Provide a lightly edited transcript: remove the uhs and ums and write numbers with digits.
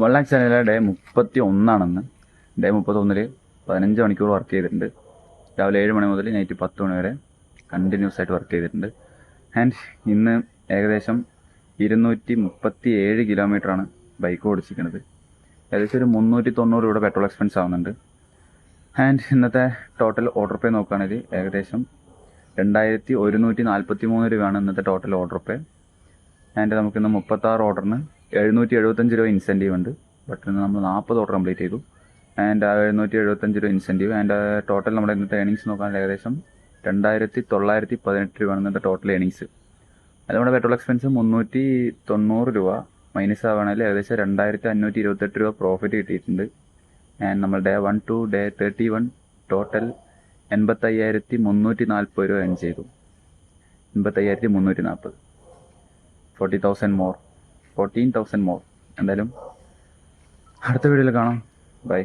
1 lakh ചാനലിലെ day 31 day 31 15 മണിക്കൂർ work ചെയ്തിട്ടുണ്ട്. രാവിലെ 7 മണി മുതൽ നൈറ്റ് 10 മണി വരെ കണ്ടിന്യൂസ് ആയിട്ട് വർക്ക് ചെയ്തിട്ടുണ്ട്. ആൻഡ് ഇന്ന് ഏകദേശം 237 കിലോമീറ്ററാണ് ബൈക്ക് ഓടിച്ചിരിക്കുന്നത്. ഏകദേശം ഒരു 390 രൂപ പെട്രോൾ എക്സ്പെൻസ് ആവുന്നുണ്ട്. ആൻഡ് ഇന്നത്തെ ടോട്ടൽ ഓർഡർ പേ നോക്കുകയാണെങ്കിൽ ഏകദേശം 2143 രൂപയാണ് ഇന്നത്തെ ടോട്ടൽ ഓർഡർ പേ. ആൻഡ് നമുക്കിന്ന് 36 ഓർഡറിന് 775 രൂപ ഇൻസെൻറ്റീവ് ഉണ്ട്. ബട്ട് ഇന്ന് നമ്മൾ 40 ഓർഡർ കംപ്ലീറ്റ് ചെയ്തു. ആൻഡ് 775 രൂപ ഇൻസെൻറ്റീവ്. ആൻഡ് ടോട്ടൽ നമ്മുടെ ഇന്നത്തെ ഏണിങ്സ് നോക്കുകയാണെങ്കിൽ ഏകദേശം 2918 രൂപയാണ് ഇന്നത്തെ ടോട്ടൽ ഏണിങ്സ്. അത് നമ്മുടെ പെട്രോൾ എക്സ്പെൻസ് 390 രൂപ മൈനസ് ആവുകയാണെങ്കിൽ ഏകദേശം 2528 രൂപ പ്രോഫിറ്റ് കിട്ടിയിട്ടുണ്ട്. ആൻഡ് നമ്മൾ ഡേ 1 to ഡേ 31 ടോട്ടൽ 85,340 രൂപ ഏൺ ചെയ്തു. 85,340, 14,000 മോർ. എന്തായാലും അടുത്ത വീഡിയോയിൽ കാണാം. ബൈ.